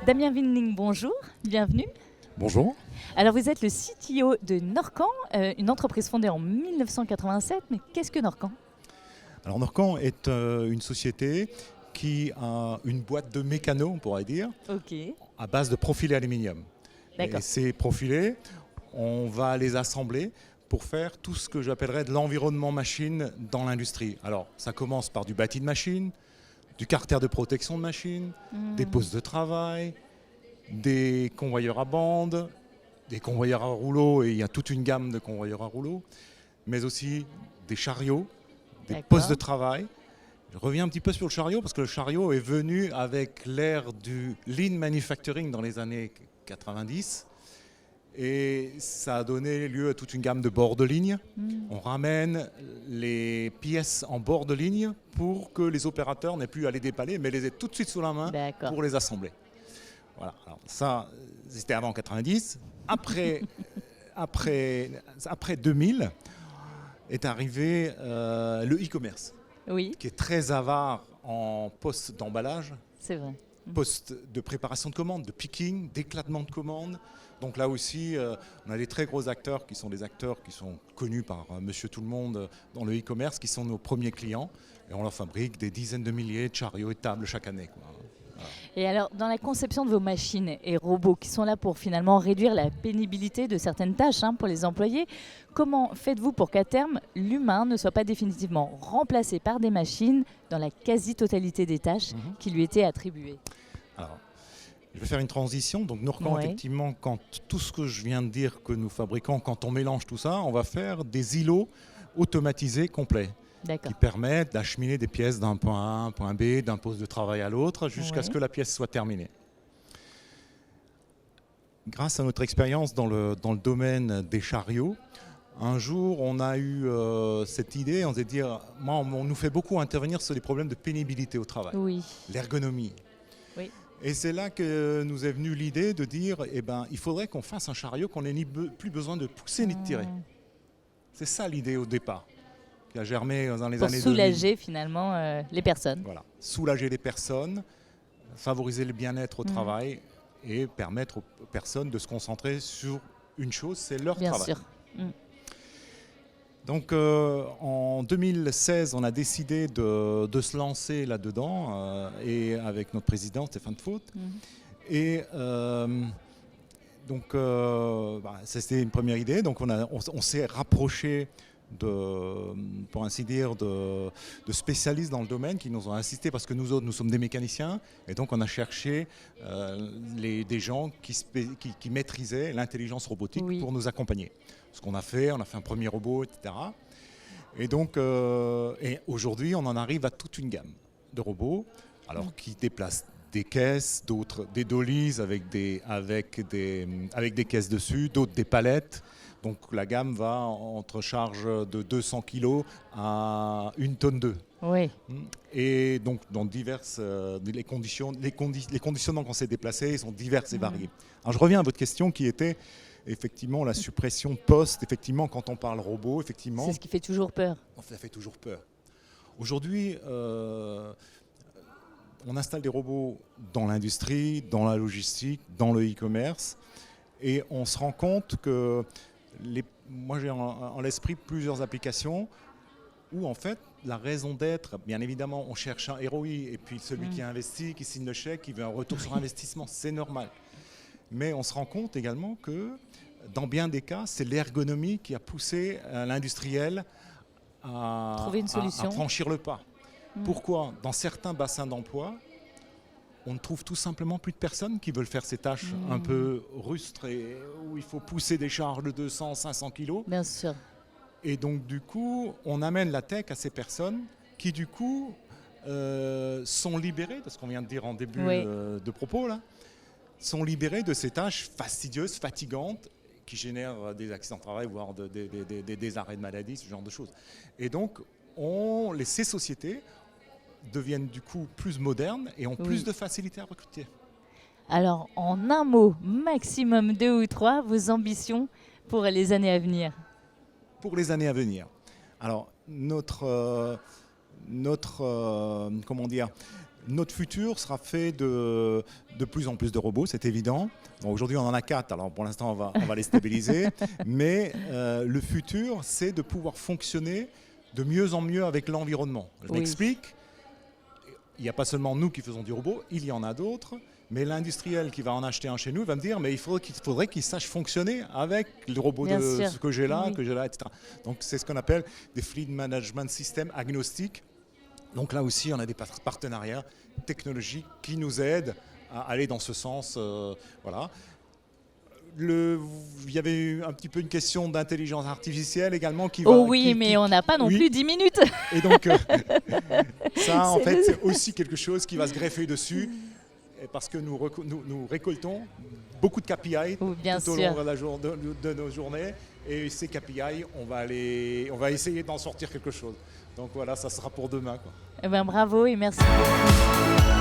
Damien Windling, bonjour, bienvenue. Bonjour. Alors vous êtes le CTO de Norcan, une entreprise fondée en 1987, mais qu'est-ce que Norcan? Alors Norcan est une société qui a une boîte de mécano, on pourrait dire, Ok, à base de profilés aluminium. d'accord. Et ces profilés, on va les assembler pour faire tout ce que j'appellerais de l'environnement machine dans l'industrie. Alors ça commence par du bâti de machine, du carter de protection de machine, des postes de travail, des convoyeurs à bande, des convoyeurs à rouleau, et il y a toute une gamme de convoyeurs à rouleau, mais aussi des chariots, des D'accord. postes de travail. Je reviens un petit peu sur le chariot parce que le chariot est venu avec l'ère du lean manufacturing dans les années 90 et ça a donné lieu à toute une gamme de bords de ligne. On ramène les pièces en bord de ligne pour que les opérateurs n'aient plus à les dépaler mais les aient tout de suite sous la main D'accord. pour les assembler. Voilà. Alors ça, c'était avant 90. Après 2000 est arrivé le e-commerce, Oui, qui est très avare en postes d'emballage, c'est vrai. postes de préparation de commandes, de picking, d'éclatement de commandes. Donc là aussi, on a des très gros acteurs qui sont des acteurs qui sont connus par Monsieur Tout le Monde dans le e-commerce, qui sont nos premiers clients. Et on leur fabrique des dizaines de milliers de chariots et de tables chaque année, quoi. Et alors, dans la conception de vos machines et robots qui sont là pour finalement réduire la pénibilité de certaines tâches pour les employés, comment faites-vous pour qu'à terme, l'humain ne soit pas définitivement remplacé par des machines dans la quasi-totalité des tâches qui lui étaient attribuées? Alors, je vais faire une transition. Donc Norcan, Ouais. effectivement, quand tout ce que je viens de dire que nous fabriquons, quand on mélange tout ça, on va faire des îlots automatisés complets D'accord. qui permettent d'acheminer des pièces d'un point A à un point B, d'un poste de travail à l'autre, jusqu'à ce Ouais. que la pièce soit terminée. Grâce à notre expérience dans le domaine des chariots, un jour, on a eu cette idée, on s'est dit, moi, on nous fait beaucoup intervenir sur les problèmes de pénibilité au travail, Oui. l'ergonomie. Oui. Et c'est là que nous est venue l'idée de dire, il faudrait qu'on fasse un chariot qu'on n'ait plus besoin de pousser ni de tirer. C'est ça l'idée au départ, qui a germé dans les Pour années 2000. soulager finalement les personnes. Voilà, soulager les personnes, favoriser le bien-être au travail et permettre aux personnes de se concentrer sur une chose, c'est leur Bien travail. sûr. Donc en 2016, on a décidé de se lancer là-dedans et avec notre président Stéphane Faut. Et donc c'était une première idée. Donc on s'est rapproché pour ainsi dire, de spécialistes dans le domaine qui nous ont assistés parce que nous autres, nous sommes des mécaniciens. Et donc on a cherché des gens qui maîtrisaient l'intelligence robotique pour nous accompagner. Ce qu'on a fait, on a fait un premier robot, etc. Et donc, et aujourd'hui, on en arrive à toute une gamme de robots, alors qui déplacent des caisses, d'autres des dollies avec des caisses dessus, d'autres des palettes. Donc la gamme va entre charge de 200 kg à 1 tonne 2. Oui. Et donc dans diverses les conditionnements quand c'est déplacé sont diverses et variés. Alors je reviens à votre question qui était effectivement la suppression de postes. Effectivement, quand on parle robot, effectivement, C'est ce qui fait toujours peur. ça fait toujours peur. Aujourd'hui, on installe des robots dans l'industrie, dans la logistique, dans le e-commerce, et on se rend compte que moi j'ai en l'esprit plusieurs applications où en fait la raison d'être, bien évidemment, on cherche un ROI, et puis celui qui a investi, qui signe le chèque, qui veut un retour sur investissement, c'est normal. Mais on se rend compte également que dans bien des cas, c'est l'ergonomie qui a poussé l'industriel à Trouver une solution. à franchir le pas. Pourquoi ? Dans certains bassins d'emploi, on ne trouve tout simplement plus de personnes qui veulent faire ces tâches un peu rustres et où il faut pousser des charges de 200, 500 kilos. Bien sûr. Et donc du coup, on amène la tech à ces personnes qui du coup sont libérées, de ce qu'on vient de dire en début de propos là, sont libérées de ces tâches fastidieuses, fatigantes, qui génèrent des accidents de travail, voire des arrêts de maladie, ce genre de choses. Et donc, ces sociétés deviennent du coup plus modernes et ont plus de facilité à recruter. Alors, en un mot, maximum 2 ou 3, vos ambitions pour les années à venir? Pour les années à venir. Alors, comment dire, notre futur sera fait de plus en plus de robots, c'est évident. Aujourd'hui, on en a 4, alors pour l'instant, on va les stabiliser. Mais le futur, c'est de pouvoir fonctionner de mieux en mieux avec l'environnement. Je m'explique. Il n'y a pas seulement nous qui faisons du robot, il y en a d'autres. Mais l'industriel qui va en acheter un chez nous va me dire mais il faudrait qu'il sache fonctionner avec le robot que j'ai là, etc. Donc c'est ce qu'on appelle des fleet management systems agnostiques. Donc là aussi, on a des partenariats technologiques qui nous aident à aller dans ce sens. Voilà. Il y avait eu un petit peu une question d'intelligence artificielle également qui va... Oh oui, mais on n'a pas non plus 10 minutes. Et donc, ça, en fait, c'est aussi quelque chose qui va se greffer dessus. Parce que nous récoltons beaucoup de KPI tout au long de nos journées. Et ces KPI, on va essayer d'en sortir quelque chose. Donc voilà, ça sera pour demain, quoi. Eh ben, bravo et merci beaucoup.